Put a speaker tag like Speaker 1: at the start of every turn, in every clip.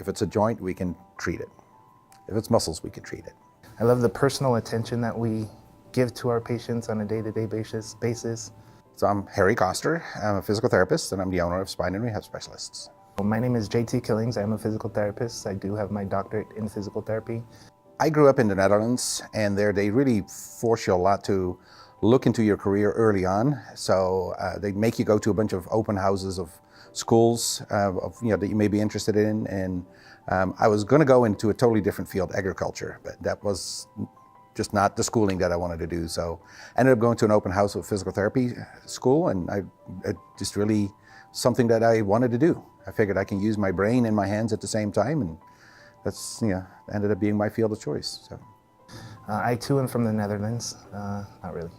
Speaker 1: If it's a joint, we can treat it. If it's muscles, we can treat it.
Speaker 2: I love the personal attention that we give to our patients on a day-to-day basis.
Speaker 1: So I'm Harry Koster. I'm a physical therapist, and I'm the owner of Spine and Rehab Specialists.
Speaker 2: My name is JT Killings. I'm a physical therapist. I do have my doctorate in physical therapy.
Speaker 1: I grew up in the Netherlands, and there they really force you a lot to look into your career early on. So they make you go to a bunch of open houses of schools that you may be interested in. And I was going to go into a totally different field, agriculture, but that was just not the schooling that I wanted to do. So I ended up going to an open house of physical therapy school, and it just really something that I wanted to do. I figured I can use my brain and my hands at the same time, and that's ended up being my field of choice. So
Speaker 2: I too am from the Netherlands. Not really.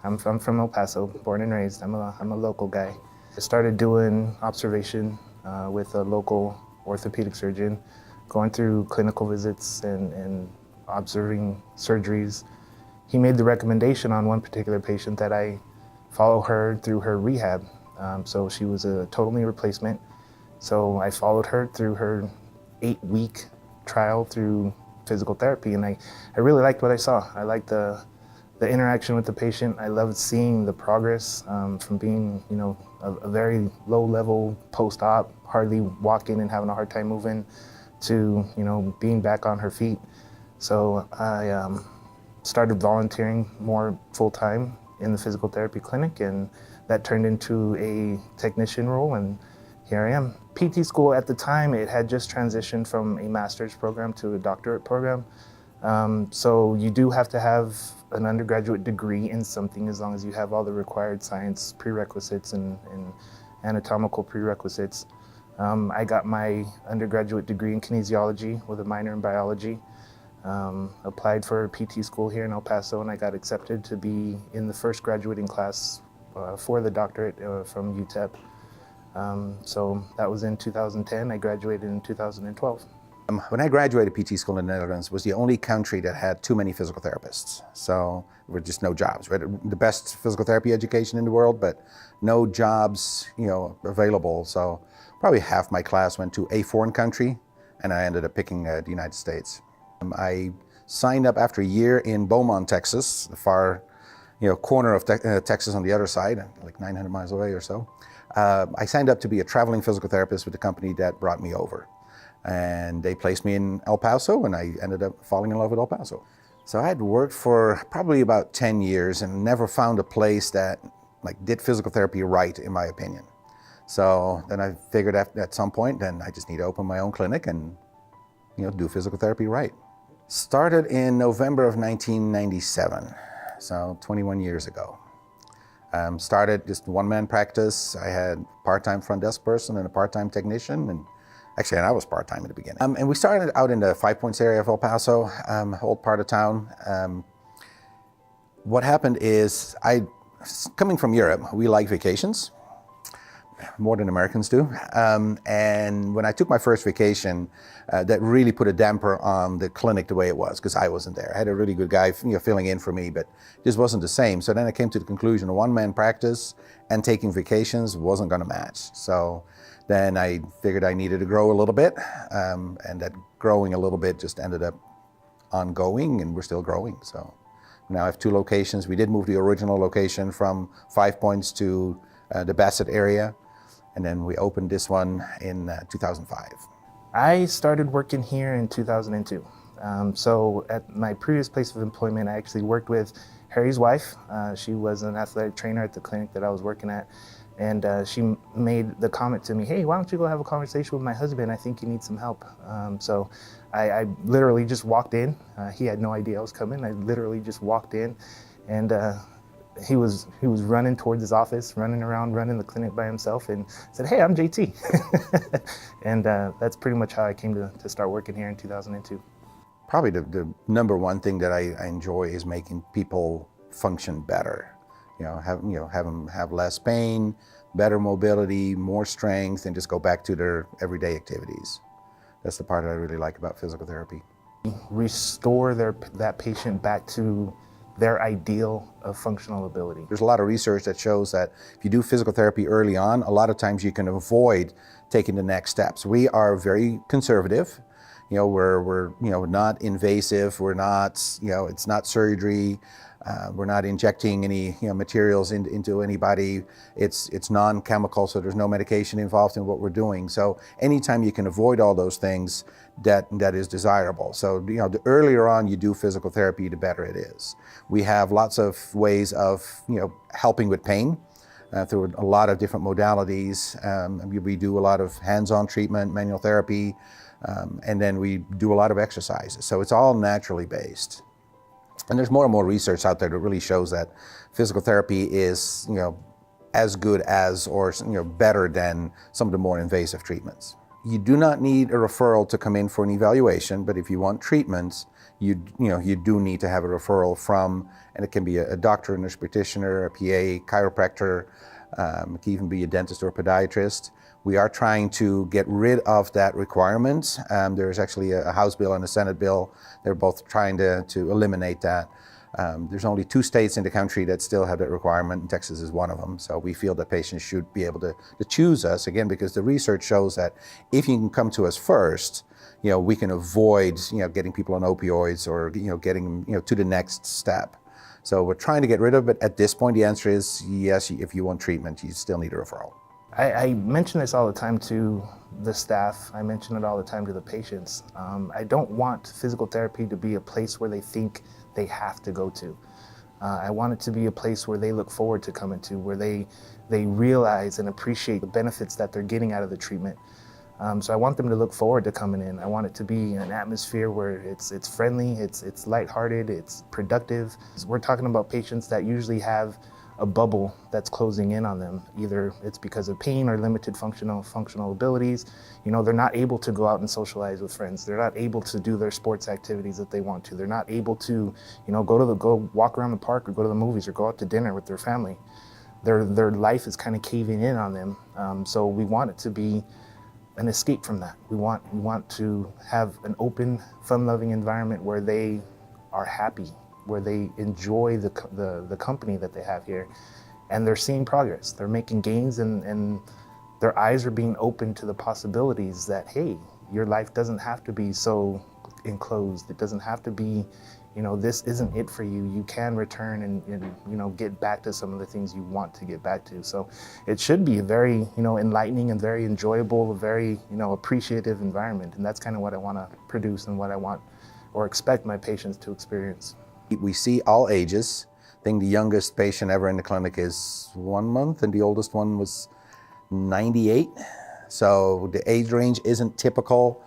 Speaker 2: I'm from El Paso, born and raised. I'm a local guy. I started doing observation with a local orthopedic surgeon, going through clinical visits and observing surgeries. He made the recommendation on one particular patient that I follow her through her rehab. So she was a total knee replacement. So I followed her through her 8-week trial through physical therapy, and I really liked what I saw. I liked the interaction with the patient. I loved seeing the progress from being, a very low-level post-op, hardly walking and having a hard time moving, to, being back on her feet. So I started volunteering more full-time in the physical therapy clinic, and that turned into a technician role, and here I am. PT school at the time, it had just transitioned from a master's program to a doctorate program. So you do have to have an undergraduate degree in something as long as you have all the required science prerequisites and anatomical prerequisites. I got my undergraduate degree in kinesiology with a minor in biology. Applied for PT school here in El Paso, and I got accepted to be in the first graduating class for the doctorate from UTEP. So that was in 2010. I graduated in 2012.
Speaker 1: When I graduated PT school in the Netherlands, it was the only country that had too many physical therapists. So there were just no jobs. We had the best physical therapy education in the world, but no jobs, available. So probably half my class went to a foreign country, and I ended up picking the United States. I signed up after a year in Beaumont, Texas, the far, corner of Texas on the other side, like 900 miles away or so. I signed up to be a traveling physical therapist with the company that brought me over. And they placed me in El Paso, and I ended up falling in love with El Paso. So I had worked for probably about 10 years and never found a place that did physical therapy right, in my opinion. So then I figured at some point, then I just need to open my own clinic and do physical therapy right. Started in November of 1997, so 21 years ago. Started just one-man practice. I had a part-time front desk person and a part-time technician, and actually, I was part-time at the beginning. And we started out in the Five Points area of El Paso, old part of town. What happened is, coming from Europe, we like vacations, more than Americans do. And when I took my first vacation, that really put a damper on the clinic the way it was, because I wasn't there. I had a really good guy filling in for me, but it just wasn't the same. So then I came to the conclusion a one-man practice and taking vacations wasn't going to match. So then I figured I needed to grow a little bit, and that growing a little bit just ended up ongoing, and we're still growing. So now I have 2 locations. We did move the original location from Five Points to the Bassett area, and then we opened this one in 2005. I
Speaker 2: started working here in 2002. So at my previous place of employment, I actually worked with Harry's wife. She was an athletic trainer at the clinic that I was working at. And she made the comment to me, hey, why don't you go have a conversation with my husband? I think you need some help. So I literally just walked in. He had no idea I was coming. I literally just walked in, and he was running towards his office, running around, running the clinic by himself, and said, hey, I'm JT. And that's pretty much how I came to start working here in 2002.
Speaker 1: Probably the number one thing that I enjoy is making people function better. Have them have less pain, better mobility, more strength, and just go back to their everyday activities. That's the part that I really like about physical therapy.
Speaker 2: Restore that patient back to their ideal of functional ability.
Speaker 1: There's a lot of research that shows that if you do physical therapy early on, a lot of times you can avoid taking the next steps. We are very conservative. We're not invasive. We're not, it's not surgery. We're not injecting any materials into anybody. It's non-chemical, so there's no medication involved in what we're doing. So anytime you can avoid all those things, that is desirable. So the earlier on you do physical therapy, the better it is. We have lots of ways of helping with pain through a lot of different modalities. We do a lot of hands-on treatment, manual therapy, and then we do a lot of exercises. So it's all naturally based. And there's more and more research out there that really shows that physical therapy is, as good as or better than some of the more invasive treatments. You do not need a referral to come in for an evaluation, but if you want treatments, you do need to have a referral from, and it can be a doctor, a nurse practitioner, a PA, chiropractor, it can even be a dentist or a podiatrist. We are trying to get rid of that requirement. There's actually a House bill and a Senate bill. They're both trying to eliminate that. There's only 2 states in the country that still have that requirement, and Texas is one of them. So we feel that patients should be able to choose us, again, because the research shows that if you can come to us first, we can avoid, getting people on opioids or, getting them, to the next step. So we're trying to get rid of it. At this point, the answer is yes, if you want treatment, you still need a referral.
Speaker 2: I mention this all the time to the staff. I mention it all the time to the patients. I don't want physical therapy to be a place where they think they have to go to. I want it to be a place where they look forward to coming to, where they realize and appreciate the benefits that they're getting out of the treatment. So I want them to look forward to coming in. I want it to be an atmosphere where it's friendly, it's lighthearted, it's productive. We're talking about patients that usually have a bubble that's closing in on them. Either it's because of pain or limited functional abilities. They're not able to go out and socialize with friends. They're not able to do their sports activities that they want to. They're not able to, go walk around the park or go to the movies or go out to dinner with their family. Their life is kind of caving in on them. So we want it to be an escape from that. We want to have an open, fun-loving environment where they are happy, where they enjoy the company that they have here, and they're seeing progress. They're making gains, and their eyes are being opened to the possibilities that, hey, your life doesn't have to be so enclosed. It doesn't have to be, this isn't it for you. You can return and get back to some of the things you want to get back to. So it should be a very, enlightening and very enjoyable, very, appreciative environment. And that's kind of what I want to produce and what I want or expect my patients to experience.
Speaker 1: We see all ages. I think the youngest patient ever in the clinic is 1 month, and the oldest one was 98. So the age range isn't typical.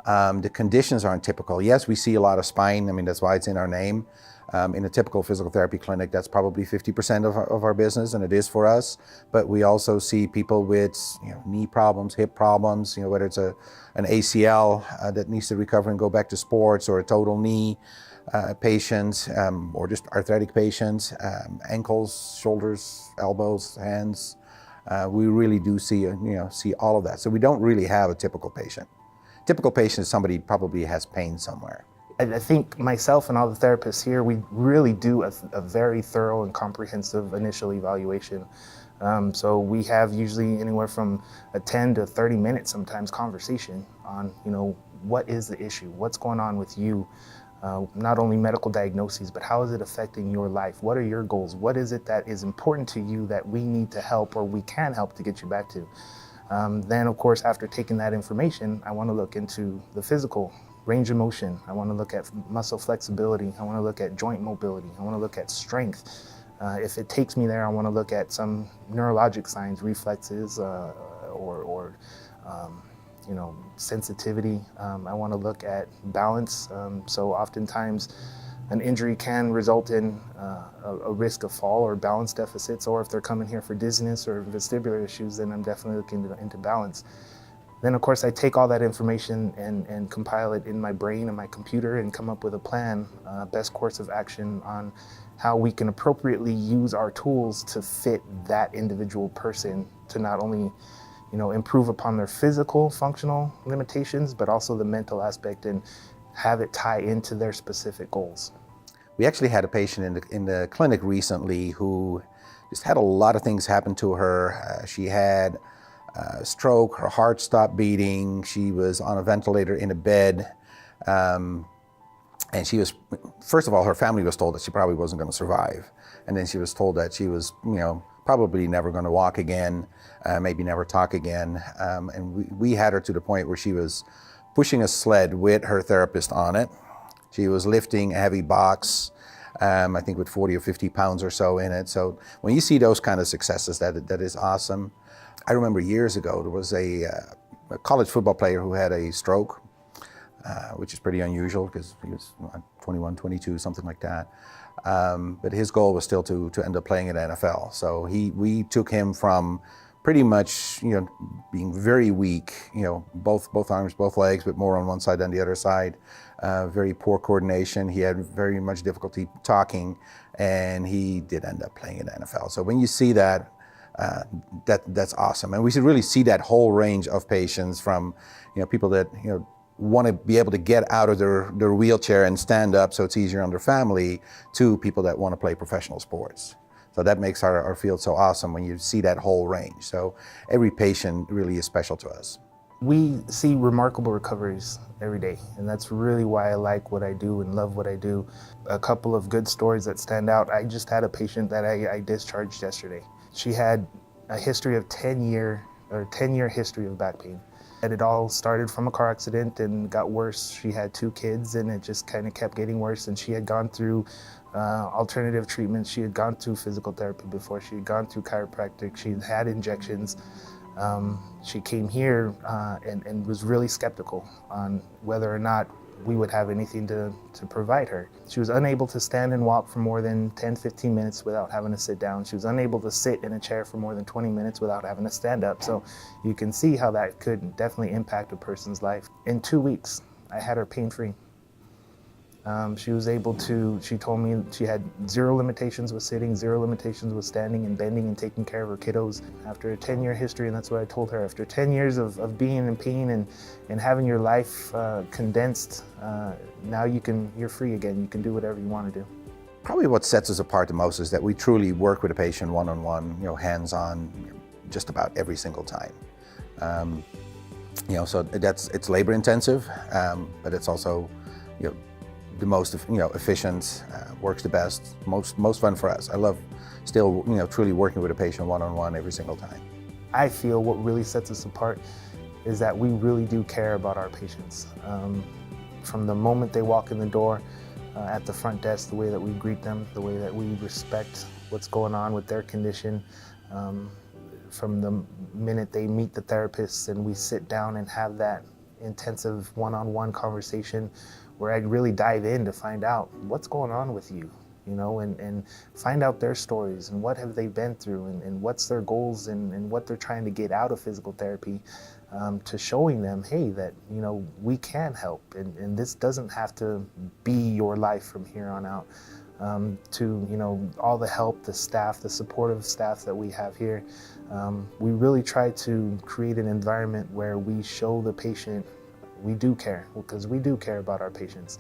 Speaker 1: The conditions aren't typical. Yes, we see a lot of spine. I mean, that's why it's in our name. In a typical physical therapy clinic, that's probably 50% of our business, and it is for us. But we also see people with knee problems, hip problems, whether it's an ACL that needs to recover and go back to sports, or a total knee patients, or just arthritic patients, ankles, shoulders, elbows, hands. We really do see all of that. So we don't really have a typical patient. Typical patient is somebody who probably has pain somewhere.
Speaker 2: I think myself and all the therapists here, we really do a very thorough and comprehensive initial evaluation. So we have usually anywhere from a 10 to 30 minute sometimes conversation on, what is the issue? What's going on with you? Not only medical diagnoses, but how is it affecting your life? What are your goals? What is it that is important to you that we need to help or we can help to get you back to? Then, of course, after taking that information, I want to look into the physical range of motion. I want to look at muscle flexibility. I want to look at joint mobility. I want to look at strength. If it takes me there, I want to look at some neurologic signs, reflexes, or sensitivity. I want to look at balance. So oftentimes an injury can result in a risk of fall or balance deficits, or if they're coming here for dizziness or vestibular issues, then I'm definitely looking into balance. Then of course I take all that information and compile it in my brain and my computer and come up with a plan, best course of action on how we can appropriately use our tools to fit that individual person to not only improve upon their physical functional limitations, but also the mental aspect and have it tie into their specific goals.
Speaker 1: We actually had a patient in the clinic recently who just had a lot of things happen to her. She had a stroke, her heart stopped beating, she was on a ventilator in a bed, and she was, first of all, her family was told that she probably wasn't going to survive. And then she was told that she was, probably never going to walk again, maybe never talk again. And we had her to the point where she was pushing a sled with her therapist on it. She was lifting a heavy box, I think with 40 or 50 pounds or so in it. So when you see those kind of successes, that is awesome. I remember years ago, there was a college football player who had a stroke, which is pretty unusual because he was 21, 22, something like that. But his goal was still to end up playing in the NFL. So we took him from pretty much, being very weak, both arms, both legs, but more on one side than the other side. Very poor coordination. He had very much difficulty talking, and he did end up playing in the NFL. So when you see that, that's awesome. And we should really see that whole range of patients from, people that, want to be able to get out of their wheelchair and stand up so it's easier on their family, to people that want to play professional sports. So that makes our field so awesome when you see that whole range. So every patient really is special to us.
Speaker 2: We see remarkable recoveries every day, and that's really why I like what I do and love what I do. A couple of good stories that stand out. I just had a patient that I discharged yesterday. She had a history of 10-year history of back pain. And it all started from a car accident and got worse. She had 2 kids, and it just kind of kept getting worse. And she had gone through alternative treatments. She had gone through physical therapy before. She had gone through chiropractic. She had injections. She came here and was really skeptical on whether or not we would have anything to provide her. She was unable to stand and walk for more than 10, 15 minutes without having to sit down. She was unable to sit in a chair for more than 20 minutes without having to stand up. So you can see how that could definitely impact a person's life. In 2 weeks, I had her pain-free. She was able to, she told me she had 0 limitations with sitting, 0 limitations with standing and bending and taking care of her kiddos. After a 10-year history, and that's what I told her, after 10 years of being in pain and having your life condensed, now you're free again. You can do whatever you want to do.
Speaker 1: Probably what sets us apart the most is that we truly work with a patient one-on-one, hands-on, just about every single time. So it's labor intensive, but it's also, the most efficient, works the best, most fun for us. I love still truly working with a patient one-on-one every single time.
Speaker 2: I feel what really sets us apart is that we really do care about our patients. From the moment they walk in the door, at the front desk, the way that we greet them, the way that we respect what's going on with their condition, from the minute they meet the therapists and we sit down and have that intensive one-on-one conversation where I really dive in to find out what's going on with you, and find out their stories and what have they been through and what's their goals and what they're trying to get out of physical therapy, to showing them, hey, that, we can help and this doesn't have to be your life from here on out. To, all the help, the staff, the supportive staff that we have here. We really try to create an environment where we show the patient we do care, because we do care about our patients.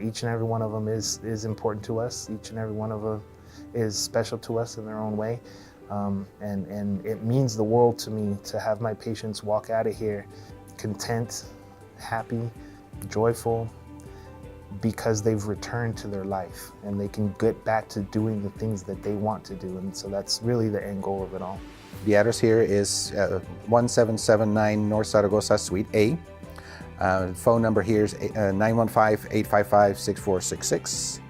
Speaker 2: Each and every one of them is important to us. Each and every one of them is special to us in their own way. And it means the world to me to have my patients walk out of here content, happy, joyful, because they've returned to their life and they can get back to doing the things that they want to do. And so that's really the end goal of it all.
Speaker 1: The address here is 1779 North Zaragoza, Suite A. Phone number here is 915-855-6466.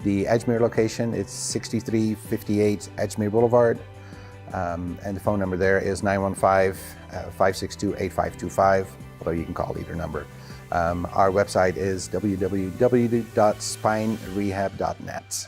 Speaker 1: The Edgemere location is 6358 Edgemere Boulevard. And the phone number there is 915-562-8525, although you can call either number. Our website is www.spinerehab.net.